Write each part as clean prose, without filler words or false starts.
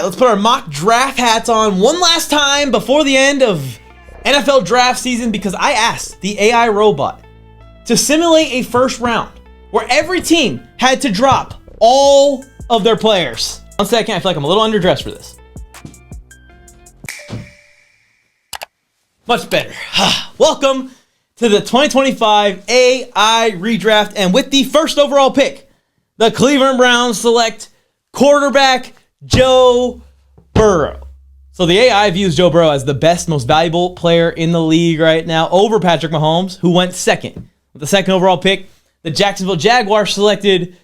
Let's put our mock draft hats on one last time before the end of NFL draft season, because I asked the AI robot to simulate a first round where every team had to drop all of their players. 1 second, I feel like I'm a little underdressed for this. Much better. Welcome to the 2025 AI Redraft, and with the first overall pick, the Cleveland Browns select quarterback Joe Burrow. So the AI views Joe Burrow as the best, most valuable player in the league right now over Patrick Mahomes, who went second. With the second overall pick, the Jacksonville Jaguars selected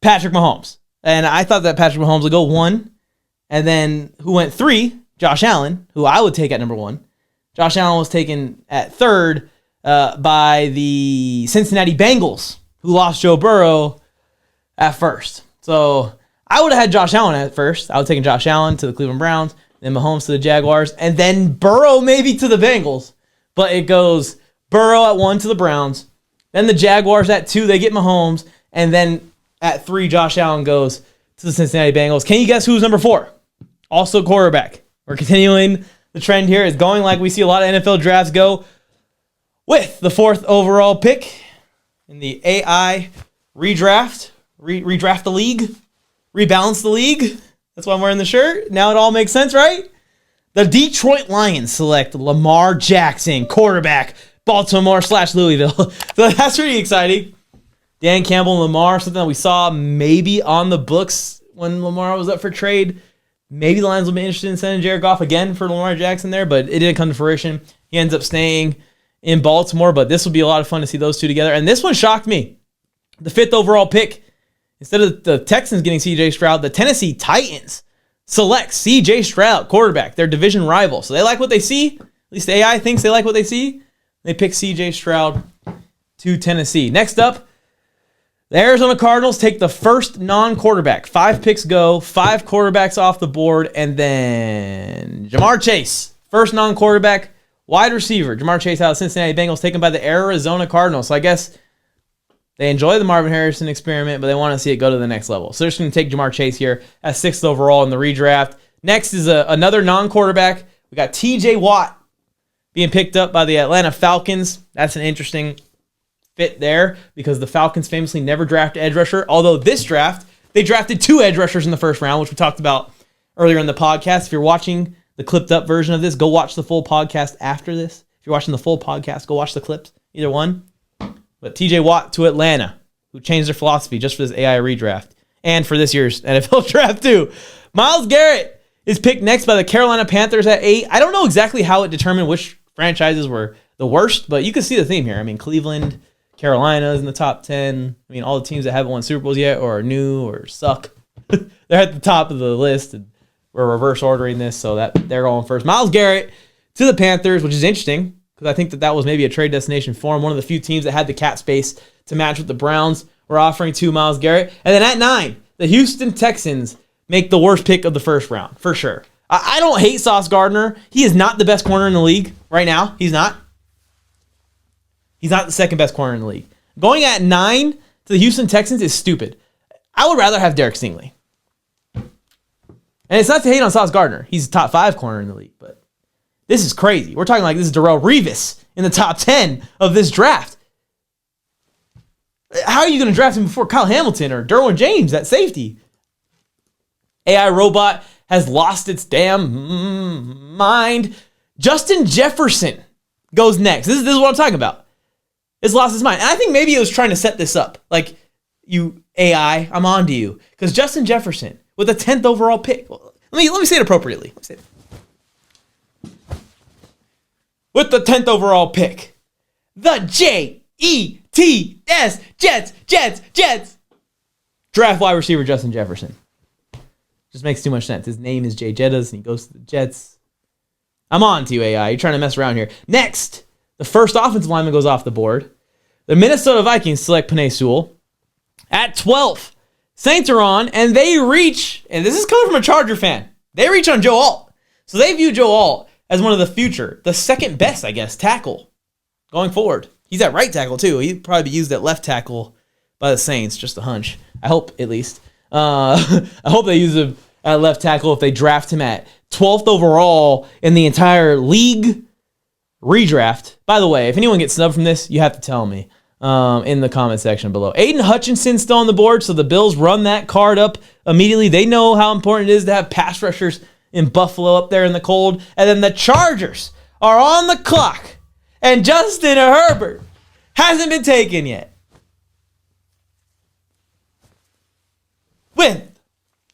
Patrick Mahomes. And I thought that Patrick Mahomes would go 1. And then who went 3? Josh Allen, who I would take at number 1. Josh Allen was taken at 3rd by the Cincinnati Bengals, who lost Joe Burrow at 1st. So I would have had Josh Allen at 1st. I would have taken Josh Allen to the Cleveland Browns, then Mahomes to the Jaguars, and then Burrow maybe to the Bengals. But it goes Burrow at 1 to the Browns, then the Jaguars at 2, they get Mahomes, and then at 3, Josh Allen goes to the Cincinnati Bengals. Can you guess who's number 4? Also quarterback. We're continuing the trend here. It's going like we see a lot of NFL drafts go, with the 4th overall pick in the AI Redraft. Redraft the league. Rebalance the league. That's why I'm wearing the shirt. Now it all makes sense, right? The Detroit Lions select Lamar Jackson, quarterback, Baltimore/Louisville. So that's pretty exciting. Dan Campbell and Lamar, something that we saw maybe on the books when Lamar was up for trade. Maybe the Lions will be interested in sending Jared Goff again for Lamar Jackson there, but it didn't come to fruition. He ends up staying in Baltimore, but this will be a lot of fun to see those two together. And this one shocked me. The 5th overall pick, instead of the Texans getting C.J. Stroud, the Tennessee Titans select C.J. Stroud, quarterback, their division rival. So they like what they see. At least the AI thinks they like what they see. They pick C.J. Stroud to Tennessee. Next up, the Arizona Cardinals take the first non-quarterback. 5 picks go, 5 quarterbacks off the board, and then Jamar Chase, first non-quarterback, wide receiver. Jamar Chase out of Cincinnati Bengals, taken by the Arizona Cardinals. So I guess they enjoy the Marvin Harrison experiment, but they want to see it go to the next level. So they're just going to take Jamar Chase here at 6th overall in the redraft. Next is another non-quarterback. We got T.J. Watt being picked up by the Atlanta Falcons. That's an interesting fit there because the Falcons famously never draft edge rusher. Although this draft, they drafted 2 edge rushers in the first round, which we talked about earlier in the podcast. If you're watching the clipped up version of this, go watch the full podcast after this. If you're watching the full podcast, go watch the clips. Either one. But TJ Watt to Atlanta, who changed their philosophy just for this AI redraft and for this year's NFL draft too. Myles Garrett is picked next by the Carolina Panthers at 8. I don't know exactly how it determined which franchises were the worst, but you can see the theme here. I mean, Cleveland, Carolina is in the top 10. I mean, all the teams that haven't won Super Bowls yet or are new or suck, they're at the top of the list. And we're reverse ordering this, so that they're going first. Myles Garrett to the Panthers, which is interesting, because I think that was maybe a trade destination for him. One of the few teams that had the cap space to match what the Browns were offering to Myles Garrett. And then at 9, the Houston Texans make the worst pick of the first round, for sure. I don't hate Sauce Gardner. He is not the best corner in the league right now. He's not. He's not the second best corner in the league. Going at 9 to the Houston Texans is stupid. I would rather have Derek Stingley. And it's not to hate on Sauce Gardner. He's a top 5 corner in the league, but this is crazy. We're talking like this is Darrelle Revis in the top 10 of this draft. How are you going to draft him before Kyle Hamilton or Derwin James at safety? AI robot has lost its damn mind. Justin Jefferson goes next. This is what I'm talking about. It's lost its mind. And I think maybe it was trying to set this up. Like, you AI, I'm on to you. Because Justin Jefferson, with a 10th overall pick. Let me say it appropriately. With the 10th overall pick, the Jets, Jets, draft wide receiver Justin Jefferson. Just makes too much sense. His name is Jay Jettas, and he goes to the Jets. I'm on to you, AI. You're trying to mess around here. Next, the first offensive lineman goes off the board. The Minnesota Vikings select Penei Sewell. At 12, Saints are on, and they reach, and this is coming from a Charger fan, they reach on Joe Alt. So they view Joe Alt as one of the future, the second best, I guess, tackle going forward. He's at right tackle, too. He'd probably be used at left tackle by the Saints, just a hunch. I hope, at least. I hope they use him at left tackle if they draft him at 12th overall in the entire league redraft. By the way, if anyone gets snubbed from this, you have to tell me in the comment section below. Aiden Hutchinson's still on the board, so the Bills run that card up immediately. They know how important it is to have pass rushers in Buffalo up there in the cold. And then the Chargers are on the clock, and Justin Herbert hasn't been taken yet. With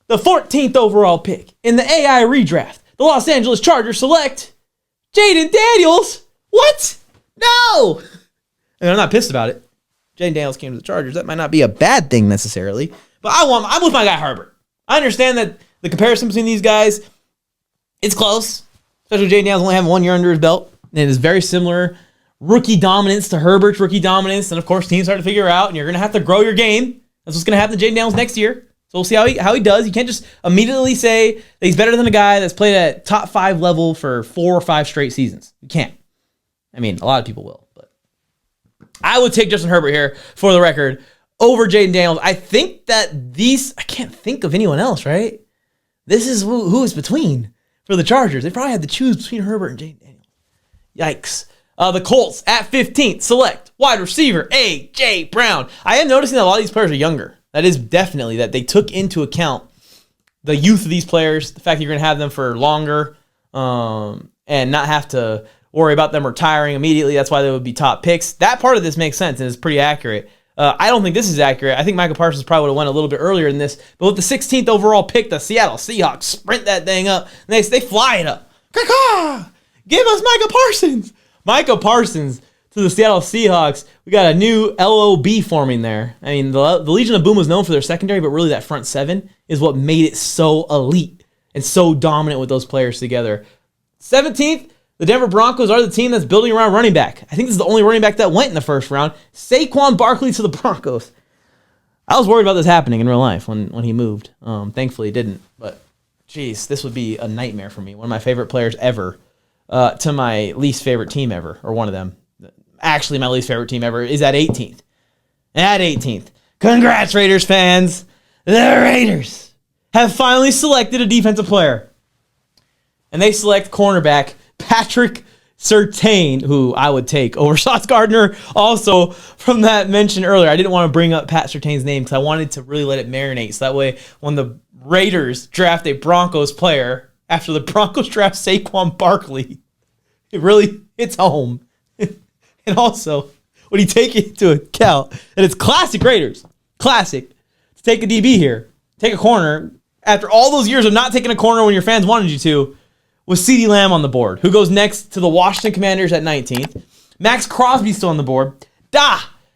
the 14th overall pick in the AI redraft, the Los Angeles Chargers select Jaden Daniels. What? No! And I'm not pissed about it. Jaden Daniels came to the Chargers. That might not be a bad thing necessarily, but I'm with my guy Herbert. I understand that the comparison between these guys, it's close, especially Jaden Daniels only having 1 year under his belt, and it is very similar rookie dominance to Herbert's rookie dominance, and of course teams start to figure out, and you're going to have to grow your game. That's what's going to happen to Jaden Daniels next year. So we'll see how he does. You can't just immediately say that he's better than a guy that's played at top 5 level for 4 or 5 straight seasons. You can't. I mean, a lot of people will, but I would take Justin Herbert here for the record over Jaden Daniels. I think that I can't think of anyone else, right? This is who is between for the Chargers. They probably had to choose between Herbert and Jaden Daniels. Yikes. The Colts at 15th select wide receiver A.J. Brown. I am noticing that a lot of these players are younger. That is definitely that they took into account the youth of these players, the fact that you're going to have them for longer and not have to worry about them retiring immediately. That's why they would be top picks. That part of this makes sense and is pretty accurate. I don't think this is accurate. I think Michael Parsons probably would have went a little bit earlier than this. But with the 16th overall pick, the Seattle Seahawks sprint that thing up. And they fly it up. Caw-caw! Give us Michael Parsons. Michael Parsons to the Seattle Seahawks. We got a new LOB forming there. I mean, the Legion of Boom was known for their secondary, but really that front seven is what made it so elite and so dominant with those players together. 17th, the Denver Broncos are the team that's building around running back. I think this is the only running back that went in the first round. Saquon Barkley to the Broncos. I was worried about this happening in real life when he moved. Thankfully, it didn't. But, geez, this would be a nightmare for me. One of my favorite players ever to my least favorite team ever, or one of them. Actually, my least favorite team ever is at 18th. At 18th. Congrats, Raiders fans. The Raiders have finally selected a defensive player. And they select cornerback Patrick Surtain, who I would take over Sauce Gardner. Also, from that mention earlier, I didn't want to bring up Pat Surtain's name because I wanted to really let it marinate. So that way, when the Raiders draft a Broncos player, after the Broncos draft Saquon Barkley, it really hits home. And also, when you take into account that it's classic Raiders, classic, to take a DB here, take a corner, after all those years of not taking a corner when your fans wanted you to, with CeeDee Lamb on the board, who goes next to the Washington Commanders at 19th. Max Crosby's still on the board.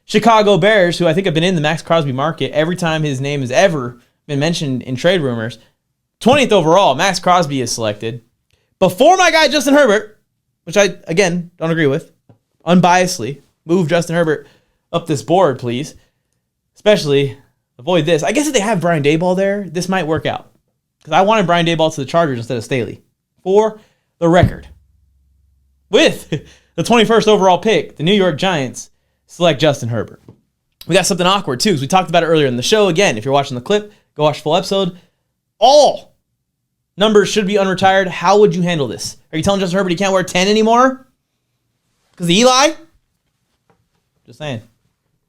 Chicago Bears, who I think have been in the Max Crosby market every time his name has ever been mentioned in trade rumors. 20th overall, Max Crosby is selected. Before my guy Justin Herbert, which I, again, don't agree with, unbiasedly, move Justin Herbert up this board, please. Especially, avoid this. I guess if they have Brian Daboll there, this might work out. Because I wanted Brian Daboll to the Chargers instead of Staley. For the record, with the 21st overall pick, the New York Giants select Justin Herbert. We got something awkward, too, because we talked about it earlier in the show. Again, if you're watching the clip, go watch the full episode. All numbers should be unretired. How would you handle this? Are you telling Justin Herbert he can't wear 10 anymore? Because of Eli? Just saying.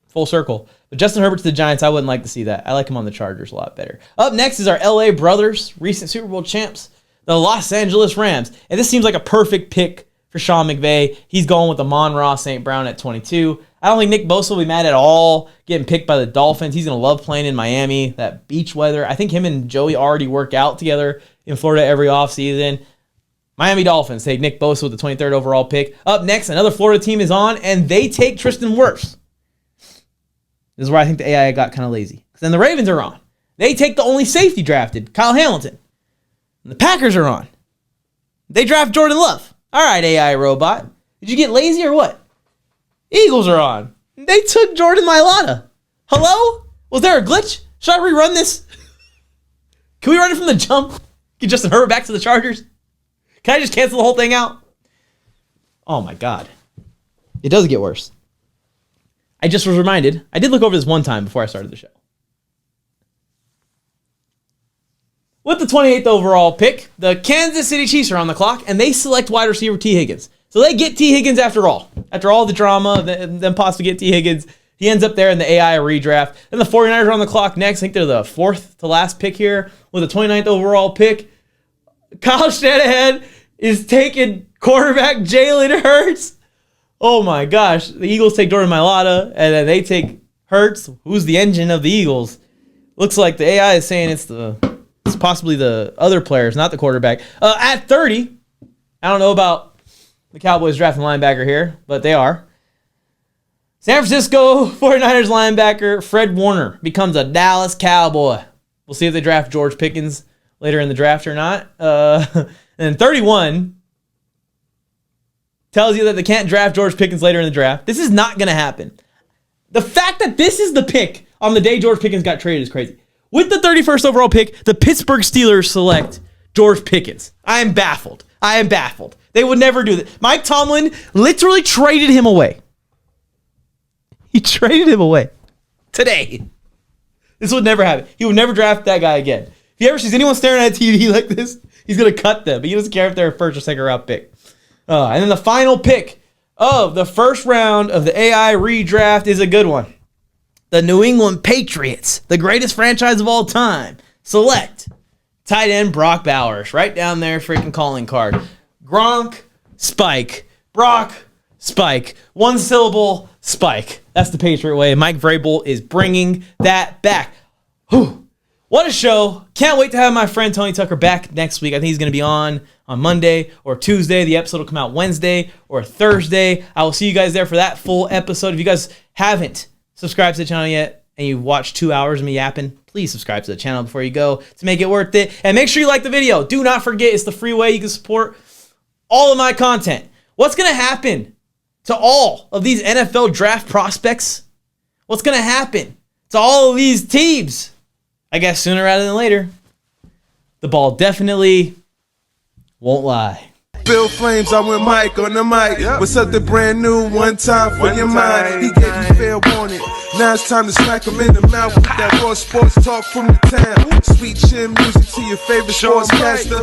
Full circle. But Justin Herbert to the Giants, I wouldn't like to see that. I like him on the Chargers a lot better. Up next is our LA brothers, recent Super Bowl champs, the Los Angeles Rams. And this seems like a perfect pick for Sean McVay. He's going with Amon-Ra St. Brown at 22. I don't think Nick Bosa will be mad at all getting picked by the Dolphins. He's going to love playing in Miami, that beach weather. I think him and Joey already work out together in Florida every offseason. Miami Dolphins take Nick Bosa with the 23rd overall pick. Up next, another Florida team is on, and they take Tristan Wirfs. This is where I think the AI got kind of lazy. Because then the Ravens are on. They take the only safety drafted, Kyle Hamilton. And the Packers are on. They draft Jordan Love. All right, AI robot. Did you get lazy or what? Eagles are on. They took Jordan Mailata. Hello? Was there a glitch? Should I rerun this? Can we run it from the jump? Get Justin Herbert back to the Chargers? Can I just cancel the whole thing out? Oh my God. It does get worse. I just was reminded. I did look over this one time before I started the show. With the 28th overall pick, the Kansas City Chiefs are on the clock, and they select wide receiver T. Higgins. So they get T. Higgins after all. After all the drama, them possibly get T. Higgins, he ends up there in the AI redraft. Then the 49ers are on the clock next. I think they're the 4th to last pick here with the 29th overall pick. Kyle Shanahan is taking quarterback Jalen Hurts. Oh my gosh. The Eagles take Jordan Mailata, and then they take Hurts. Who's the engine of the Eagles? Looks like the AI is saying it's possibly the other players, not the quarterback. At 30, I don't know about the Cowboys drafting linebacker here, but they are. San Francisco 49ers linebacker Fred Warner becomes a Dallas Cowboy. We'll see if they draft George Pickens later in the draft or not. And then 31 tells you that they can't draft George Pickens later in the draft. This is not going to happen. The fact that this is the pick on the day George Pickens got traded is crazy. With the 31st overall pick, the Pittsburgh Steelers select George Pickens. I am baffled. They would never do that. Mike Tomlin literally traded him away. He traded him away today. This would never happen. He would never draft that guy again. If he ever sees anyone staring at a TV like this, he's going to cut them. He doesn't care if they're a first or second round pick. And then the final pick of the first round of the AI redraft is a good one. The New England Patriots, the greatest franchise of all time, select tight end Brock Bowers. Right down there, freaking calling card. Gronk, Spike. Brock, Spike. One syllable, Spike. That's the Patriot way. Mike Vrabel is bringing that back. Whew. What a show. Can't wait to have my friend Tony Tucker back next week. I think he's going to be on Monday or Tuesday. The episode will come out Wednesday or Thursday. I will see you guys there for that full episode. If you guys haven't subscribed to the channel yet and you watched 2 hours of me yapping, please subscribe to the channel before you go to make it worth it. And make sure you like the video. Do not forget, it's the free way you can support all of my content. What's going to happen to all of these NFL draft prospects? What's going to happen to all of these teams? I guess sooner rather than later. The ball definitely won't lie. Bill Flames, I went Mike on the mic. With something brand new, one time for your mind. He gave you fair warning. Now it's time to smack him in the mouth with that raw sports talk from the town. Sweet chin music to your favorite sportscaster.